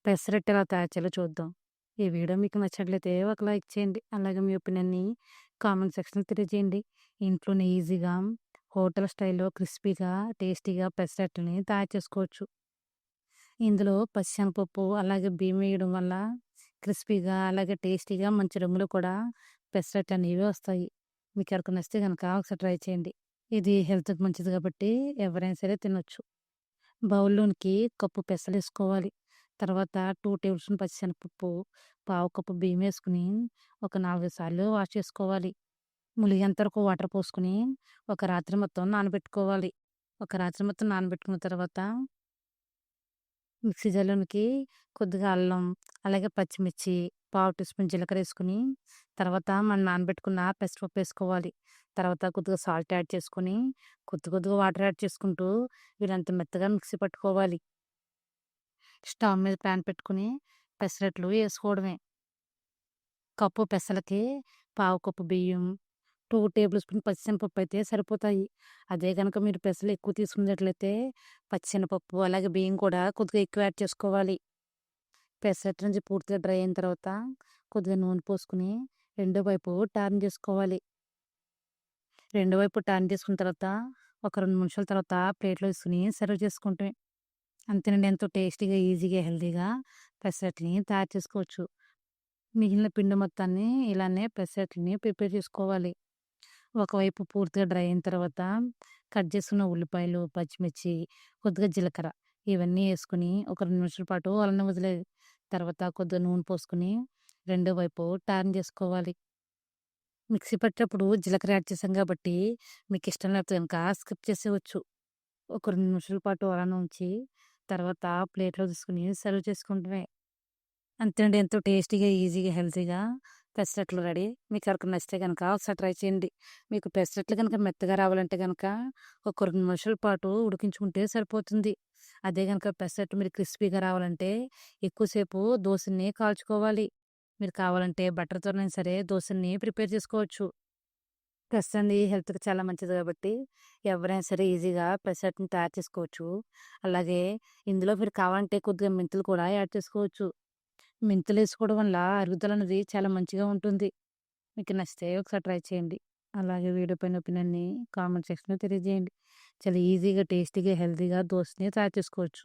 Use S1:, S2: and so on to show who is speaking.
S1: పెసరట్టు ఎలా తయారు చేయాలో చూద్దాం. ఈ వీడియో మీకు నచ్చినట్లయితే ఒక లైక్ చేయండి. అలాగే మీ ఒపీనియన్‌ని కామెంట్ సెక్షన్‌లో తెలియజేయండి. ఇంట్లోనే ఈజీగా హోటల్ స్టైల్‌లో క్రిస్పీగా, టేస్టీగా పెసరట్టుని తయారు చేసుకోవచ్చు. ఇందులో పచ్చిశనగపప్పు, అలాగే బియ్యం వేయడం వల్ల క్రిస్పీగా, అలాగే టేస్టీగా మంచి రంగులో కూడా పెసరట్టు అనేవి వస్తాయి. మీకు ఎవరికైనా నచ్చితే గనక ఒకసారి ట్రై చేయండి. ఇది హెల్త్‌కి మంచిది కాబట్టి ఎవరైనా సరే తినొచ్చు. బౌల్‌లోనికి కప్పు పెసలేసుకోవాలి. తర్వాత 2 టేబుల్ స్పూన్ పచ్చిశనగపప్పు, పావు కప్పు బియ్యం వేసుకొని ఒక 4 సార్లు వాష్ చేసుకోవాలి. ములిగేంత వరకు వాటర్ పోసుకొని ఒక రాత్రి మొత్తం నానబెట్టుకోవాలి. ఒక రాత్రి మొత్తం నానబెట్టుకున్న తర్వాత మిక్సీ జార్‌లోనికి కొద్దిగా అల్లం, అలాగే పచ్చిమిర్చి, పావు టీ స్పూన్ జీలకర్ర ఏసుకొని, తర్వాత మనం నానబెట్టుకున్న పెసరపప్పు ఏసుకోవాలి. తర్వాత కొద్దిగా సాల్ట్ యాడ్ చేసుకొని, కొద్దిగా వాటర్ యాడ్ చేసుకుంటూ వీలంత మెత్తగా మిక్సీ పట్టుకోవాలి. స్టవ్ మీద పాన్ పెట్టుకొని పెసరట్లు ఏసుకోవడమే. కప్పు పెసలకి పావు కప్పు బియ్యం, 2 టేబుల్ స్పూన్ పచ్చిశనగపప్పు అయితే సరిపోతాయి. అదే గనక మీరు పెసలు ఎక్కువ తీసుకున్నట్లయితే పచ్చిశనగపప్పు, అలాగే బియ్యం కూడా కొద్దిగా ఎక్కువ యాడ్ చేసుకోవాలి. పెసరట్టు నుంచి పూర్తిగా డ్రై అయిన తర్వాత కొద్దిగా నూనె పోసుకొని రెండో వైపు టర్న్ చేసుకోవాలి. రెండో వైపు టర్న్ చేసుకున్న తర్వాత ఒక 2 నిమిషాల తర్వాత ప్లేట్‌లో ఏసుకొని సర్వ్ చేసుకుంటమే. అంతేనండి. ఎంతో టేస్టీగా, ఈజీగా, హెల్తీగా పెసరట్లని తయారు చేసుకోవచ్చు. మిగిలిన పిండి మొత్తాన్ని ఇలానే పెసరట్లని ప్రిపేర్ చేసుకోవాలి. ఒకవైపు పూర్తిగా డ్రై అయిన తర్వాత కట్ చేసుకున్న ఉల్లిపాయలు, పచ్చిమిర్చి, కొద్దిగా జీలకర్ర ఇవన్నీ ఏసుకొని ఒక 2 నిమిషాల పాటు అలానే వదిలేయాలి. తర్వాత కొద్దిగా నూనె పోసుకొని రెండో వైపు టర్న్ చేసుకోవాలి. మిక్సీ పట్టేటప్పుడు జీలకర్ర యాడ్ చేసాం కాబట్టి మీకిష్టం లేకపోతే గనక స్కిప్ చేసేయొచ్చు. ఒక 2 నిమిషాల పాటు అలానే ఉంచి తర్వాత ప్లేట్‌లో తీసుకొని సర్వ్ చేసుకుంటమే. అంతేనండి. ఎంతో టేస్టీగా, ఈజీగా, హెల్తీగా పెసరట్లు రెడీ. మీకు ఎవరికైనా నచ్చితే గనక ఒకసారి ట్రై చేయండి. మీకు పెసరట్లు గనక మెత్తగా రావాలంటే గనక ఒక 2 నిమిషాల పాటు ఉడికించుకుంటే సరిపోతుంది. అదే గనక పెసరట్టు మీరు క్రిస్పీగా రావాలంటే ఎక్కువ సేపు దోసని కాల్చుకోవాలి. మీరు కావాలంటే బటర్‌తోనైనా సరే దోసని ప్రిపేర్ చేసుకోవచ్చు. పెసరనేది హెల్త్‌కి చాలా మంచిది కాబట్టి ఎవరైనా సరే ఈజీగా పెసరట్టుని తయారు చేసుకోవచ్చు. అలాగే ఇందులో మీరు కావాలంటే కొద్దిగా మెంతులు కూడా యాడ్ చేసుకోవచ్చు. మెంతులేసుకోవడం వల్ల అరుగుదల అనేది చాలా మంచిగా ఉంటుంది. మీకు నచ్చితే ఒకసారి ట్రై చేయండి. అలాగే వీడియో పైన ఒపీనియన్‌ని కామెంట్ సెక్షన్‌లో తెలియజేయండి. చాలా ఈజీగా, టేస్టీగా, హెల్తీగా దోసని తయారు చేసుకోవచ్చు.